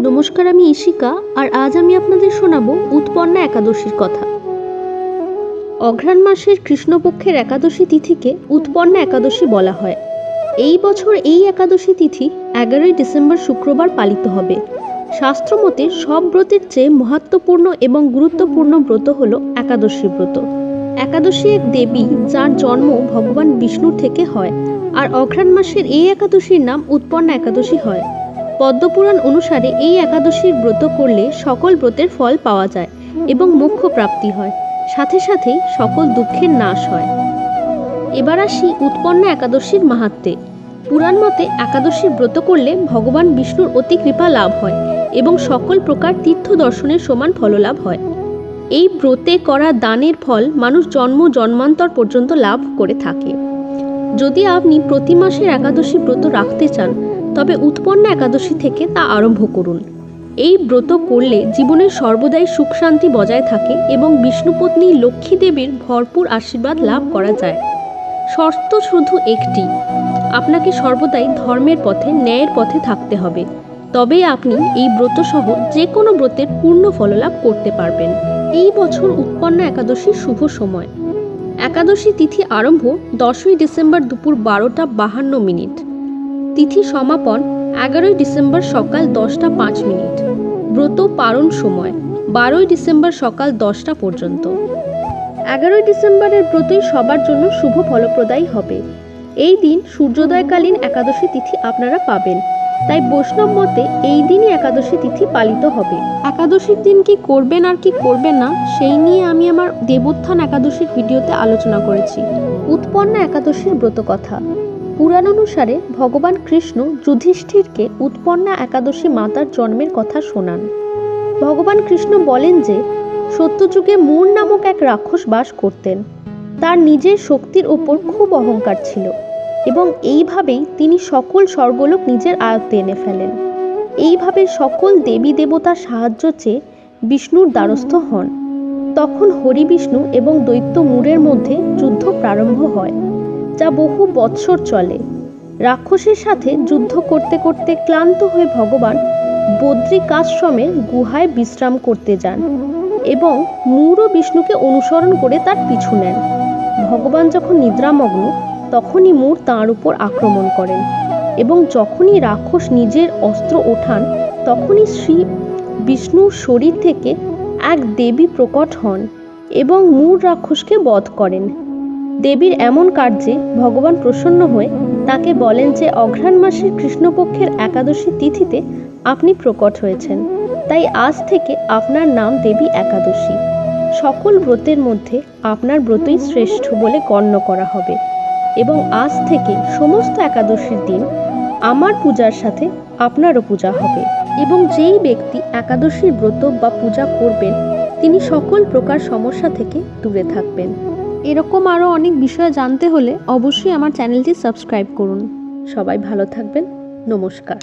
নমস্কার, আমি ইশিকা। আর আজ আমি আপনাদের শোনাবো উৎপন্না একাদশীর কথা। অঘ্রাণ মাসের কৃষ্ণপক্ষের একাদশী তিথিকে উৎপন্না একাদশী বলা হয়। এই বছর এই একাদশী তিথি 11ই ডিসেম্বর শুক্রবার পালিত হবে। শাস্ত্রমতে সব ব্রতের চেয়ে মহত্বপূর্ণ এবং গুরুত্বপূর্ণ ব্রত হল একাদশী ব্রত। একাদশী এক দেবী যার জন্ম ভগবান বিষ্ণুর থেকে হয়, আর অঘ্রাণ মাসের এই একাদশীর নাম উৎপন্না একাদশী হয়। পদ্মপুরাণ অনুসারে এই একাদশীর ব্রত করলে সকল ব্রতের ফল পাওয়া যায় এবং মোক্ষ প্রাপ্তি হয়, সাথে সাথেই সকল দুঃখের নাশ হয়। এবার আসি উৎপন্না একাদশীর মাহাত্ম্যে। পুরাণ মতে একাদশীর ব্রত করলে ভগবান বিষ্ণুর অতি কৃপা লাভ হয় এবং সকল প্রকার তীর্থ দর্শনের সমান ফললাভ হয়। এই ব্রতে করা দানের ফল মানুষ জন্ম জন্মান্তর পর্যন্ত লাভ করে থাকে। যদি আপনি প্রতি মাসের একাদশী ব্রত রাখতে চান তবে উৎপন্না একাদশী থেকে তা আরম্ভ করুন। এই ব্রত করলে জীবনের সর্বদাই সুখ শান্তি বজায় থাকে এবং বিষ্ণুপত্নী লক্ষ্মী দেবীর ভরপুর আশীর্বাদ লাভ করা যায়। শর্ত শুধু একটি, আপনাকে সর্বদাই ধর্মের পথে, ন্যায়ের পথে থাকতে হবে। তবেই আপনি এই ব্রত সহ যে কোনো ব্রতের পূর্ণ ফললাভ করতে পারবেন। এই বছর উৎপন্না একাদশীর শুভ সময়। একাদশী তিথি আরম্ভ 10ই ডিসেম্বর দুপুর 12:52। তিথি সমাপন 11ই ডিসেম্বর সকাল 10:05। ব্রত পারণ সময় 12ই ডিসেম্বর সকাল 10টা পর্যন্ত। 11ই ডিসেম্বরের ব্রতই সবার জন্য শুভ ফলপ্রদায়ী হবে। এই দিন সূর্যোদয়কালীন একাদশী তিথি আপনারা পাবেন, তাই বৈষ্ণব মতে এই দিনই একাদশী তিথি পালিত হবে। একাদশীর দিন কি করবেন আর কি করবেন না সেই নিয়ে আমি আমার দেবোত্থান একাদশীর ভিডিওতে আলোচনা করেছি। উৎপন্না একাদশীর ব্রত কথা। পুরাণ অনুসারে ভগবান কৃষ্ণ যুধিষ্ঠিরকে উৎপন্না একাদশী মাতার জন্মের কথা শোনান। ভগবান কৃষ্ণ বলেন যে সত্যযুগে মূর নামক এক রাক্ষস বাস করতেন। তার নিজের শক্তির ওপর খুব অহংকার ছিল এবং এইভাবেই তিনি সকল স্বর্গলোক নিজের আয়ত্তে এনে ফেলেন। এইভাবে সকল দেবী দেবতার সাহায্য চেয়ে বিষ্ণুর দ্বারস্থ হন। তখন হরি বিষ্ণু এবং দৈত্য মূরের মধ্যে যুদ্ধ প্রারম্ভ হয়, যা বহু বৎসর চলে। রাক্ষসের সাথে যুদ্ধ করতে করতে ক্লান্ত হয়ে ভগবান বদ্রিকাশ্রমের গুহায় বিশ্রাম করতে যান এবং মূর ও বিষ্ণুকে অনুসরণ করে তার পিছু নেন। ভগবান যখন নিদ্রামগ্ন তখনই মূর তাঁর উপর আক্রমণ করেন এবং যখনই রাক্ষস নিজের অস্ত্র ওঠান তখনই শ্রী বিষ্ণুর শরীর থেকে এক দেবী প্রকট হন এবং মূর রাক্ষসকে বধ করেন। দেবীর এমন কার্যে ভগবান প্রসন্ন হয়ে তাকে বলেন যে অঘ্রাণ মাসের কৃষ্ণপক্ষের একাদশী তিথিতে আপনি প্রকট হয়েছেন, তাই আজ থেকে আপনার নাম দেবী একাদশী। সকল ব্রতের মধ্যে আপনার ব্রতই শ্রেষ্ঠ বলে গণ্য করা হবে এবং আজ থেকে সমস্ত একাদশীর দিন আমার পূজার সাথে আপনারও পূজা হবে এবং যেই ব্যক্তি একাদশীর ব্রত বা পূজা করবেন তিনি সকল প্রকার সমস্যা থেকে দূরে থাকবেন। এরকম আরও অনেক বিষয় জানতে হলে অবশ্যই আমার চ্যানেলটি সাবস্ক্রাইব করুন। সবাই ভালো থাকবেন। নমস্কার।